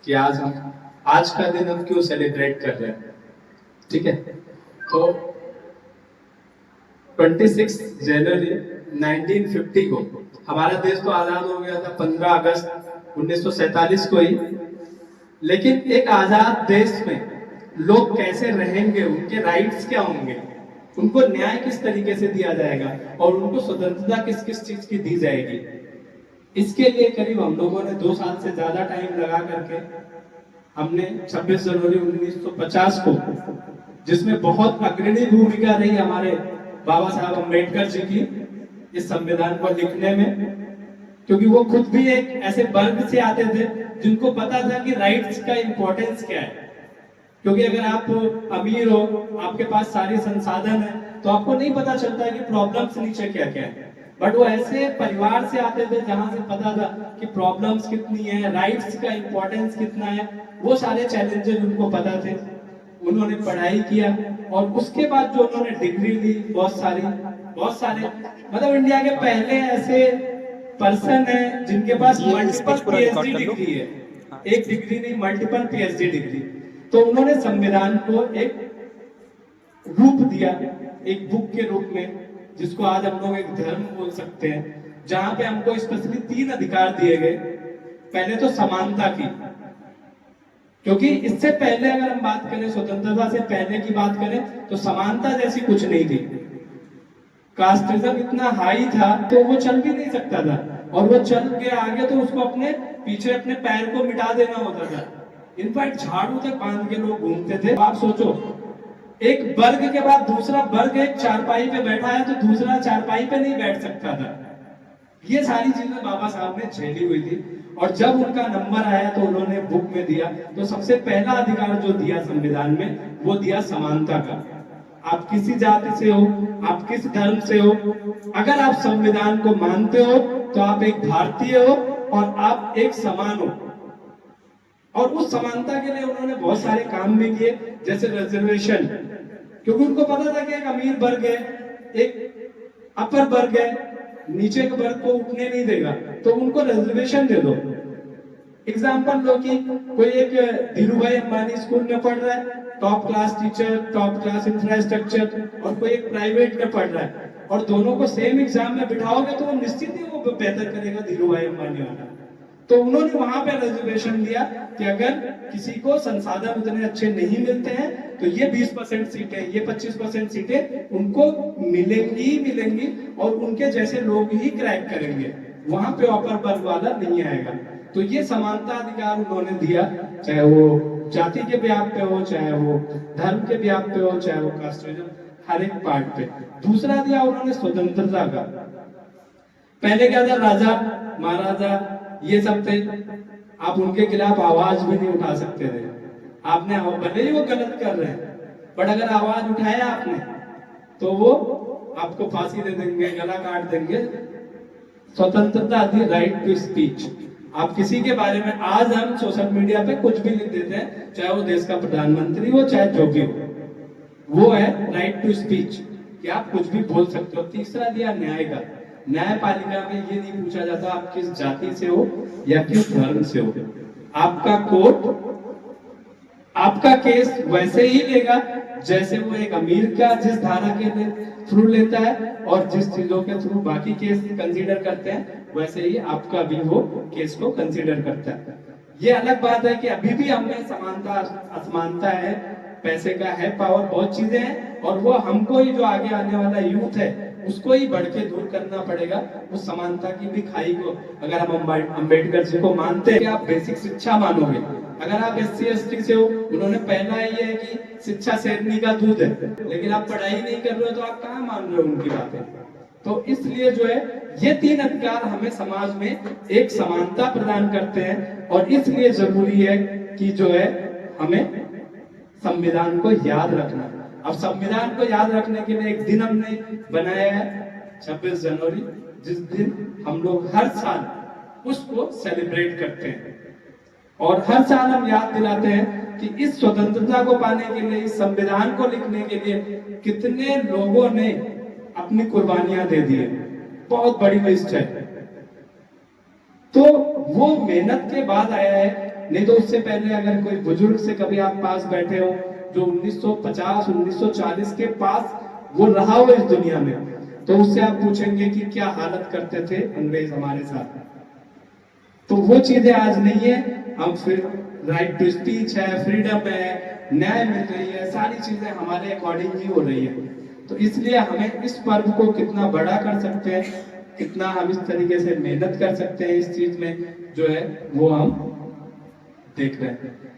कि आज का दिन हम क्यों सेलिब्रेट कर रहे हैं। ठीक है, तो 26 जनवरी 1950 को हमारा देश तो आजाद हो गया था 15 अगस्त 1947 को ही। लेकिन एक आजाद देश में लोग कैसे रहेंगे, उनके राइट्स क्या होंगे, उनको न्याय किस तरीके से दिया जाएगा और उनको स्वतंत्रता किस किस चीज की दी जाएगी, इसके लिए करीब हम लोगों ने 2 साल से ज्यादा टाइम लगा करके हमने 26 जनवरी 1950 को, जिसमें बहुत अग्रणी भूमिका रही हमारे बाबा साहब अम्बेडकर जी की इस संविधान को लिखने में, क्योंकि वो खुद भी एक ऐसे वर्ग से आते थे जिनको पता था कि राइट्स का इंपॉर्टेंस क्या है। क्योंकि अगर आप अमीर हो, आपके पास सारे संसाधन है, तो आपको नहीं पता चलता कि प्रॉब्लम्स नीचे क्या क्या है। बट वो ऐसे परिवार से आते थे जहां से पता था कि प्रॉब्लम्स कितनी है, राइट्स का इंपॉर्टेंस कितना है, वो सारे चैलेंजेस उनको पता थे। उन्होंने पढ़ाई किया और उसके बाद जो उन्होंने डिग्री ली, बहुत सारे मतलब इंडिया के पहले ऐसे पर्सन है जिनके पास मल्टीपल पीएचडी डिग्री है, एक डिग्री नहीं मल्टीपल पीएचडी डिग्री। तो उन्होंने संविधान को एक रूप दिया, एक बुक के रूप में, जिसको आज हम लोग एक धर्म बोल सकते हैं, जहां पे हमको स्पेशली 3 अधिकार दिए गए। पहले तो समानता की, क्योंकि इससे पहले अगर हम बात करें, स्वतंत्रता से पहले की बात करें, तो समानता जैसी कुछ नहीं थी। कास्टिज्म इतना हाई था तो वो चल भी नहीं सकता था, और वो चल के आगे तो उसको अपने पीछे अपने पैर को मिटा देना होता था। इनफैक्ट झाड़ू तक बांध के लोग घूमते थे। आप सोचो, एक वर्ग के बाद दूसरा वर्ग एक चारपाई पे बैठा है तो दूसरा चारपाई पे नहीं बैठ सकता था। ये सारी चीजें बाबा साहब ने झेली हुई थी, और जब उनका नंबर आया तो उन्होंने बुक में दिया, तो सबसे पहला अधिकार जो दिया संविधान में, वो दिया समानता का। आप किसी जाति से हो, आप किस धर्म से हो, अगर आप संविधान को मानते हो तो आप एक भारतीय हो और आप एक समान हो। और उस समानता के लिए उन्होंने बहुत सारे काम भी किए, जैसे रिजर्वेशन, क्योंकि उनको पता था कि एक अमीर वर्ग है, एक अपर वर्ग है, नीचे के वर्ग को उठने नहीं देगा, तो उनको रिजर्वेशन दे दो। एग्जाम्पल लो कि कोई एक धीरू भाई अंबानी स्कूल में पढ़ रहा है, top class teacher, top class infrastructure, और कोई एक प्राइवेट में पढ़ रहा है, और दोनों को सेम एग्जाम में बिठाओगे तो वो निश्चित ही वो बेहतर करेगा धीरू भाई अंबानी वाला। तो उन्होंने वहां पे रिजर्वेशन दिया कि अगर किसी को संसाधन उतने अच्छे नहीं मिलते हैं तो ये 20% सीटें, ये 25% सीटें उनको मिलेंगी, और उनके जैसे लोग ही क्रैक करेंगे, वहां पे अपर वर्ग वाला नहीं आएगा। तो ये समानता अधिकार उन्होंने दिया, चाहे वो जाति के ब्याप पे हो, चाहे वो धर्म के ब्याप पे हो, चाहे वो कास्टिज्म, हर एक पार्ट पे। दूसरा दिया उन्होंने स्वतंत्रता का। पहले क्या था, राजा महाराजा ये सब थे, आप उनके खिलाफ आवाज भी नहीं उठा सकते थे। आपने भले ही वो गलत कर रहे हैं, बट अगर आवाज उठाया आपने तो वो आपको फांसी दे देंगे, गला काट देंगे। स्वतंत्रता थी, राइट टू स्पीच। आप किसी के बारे में, आज हम सोशल मीडिया पे कुछ भी लिख देते हैं, चाहे वो देश का प्रधानमंत्री हो, चाहे जो भी हो, वो है राइट टू स्पीच, कि आप कुछ भी बोल सकते हो। तीसरा दिया न्याय का। न्यायपालिका में ये नहीं पूछा जाता आप किस जाति से हो या किस धर्म से हो, आपका कोर्ट आपका केस वैसे ही लेगा जैसे वो एक अमीर का जिस धारा के थ्रू लेता है, और जिस चीजों के थ्रू बाकी केस कंसीडर करते हैं, वैसे ही आपका भी वो केस को कंसीडर करता है। ये अलग बात है कि अभी भी हमें समानता असमानता है, पैसे का है पावर, बहुत चीजें हैं, और वो हमको ही, जो आगे आने वाला यूथ है, उसको ही बढ़ के दूर करना पड़ेगा। उस समानता की भी खाई को, अगर हम अम्बेडकर जी को मानते हैं कि आप बेसिक शिक्षा मानोगे, अगर आप SC ST से हो, उन्होंने पहला ये है कि शिक्षा शेरनी का दूध है, लेकिन आप पढ़ाई नहीं कर रहे हो तो आप कहाँ मान रहे हो उनकी बातें। तो इसलिए जो है, ये 3 अधिकार हमें समाज में एक समानता प्रदान करते हैं, और इसलिए जरूरी है कि जो है हमें संविधान को याद रखना। अब संविधान को याद रखने के लिए एक दिन हमने बनाया है, 26 जनवरी, जिस दिन हम लोग हर साल उसको सेलिब्रेट करते हैं, और हर साल हम याद दिलाते हैं कि इस स्वतंत्रता को पाने के लिए, इस संविधान को लिखने के लिए कितने लोगों ने अपनी कुर्बानियां दे दी है। बहुत बड़ी लिस्ट है। तो वो मेहनत के बाद आया है। नहीं तो उससे पहले अगर कोई बुजुर्ग से कभी आप पास बैठे हो जो 1950 1940 के पास वो रहा हो इस दुनिया में, तो उससे आप पूछेंगे कि क्या हालत करते थे अंग्रेज हमारे साथ। तो वो चीजें आज नहीं है। हम फिर राइट टू स्पीच है, फ्रीडम है, न्याय मिल रही है, सारी चीजें हमारे अकॉर्डिंग ही हो रही है। तो इसलिए हमें इस पर्व को कितना बड़ा कर सकते हैं, कितना हम इस तरीके से मेहनत कर सकते हैं इस चीज में जो है वो हम देख रहे हैं।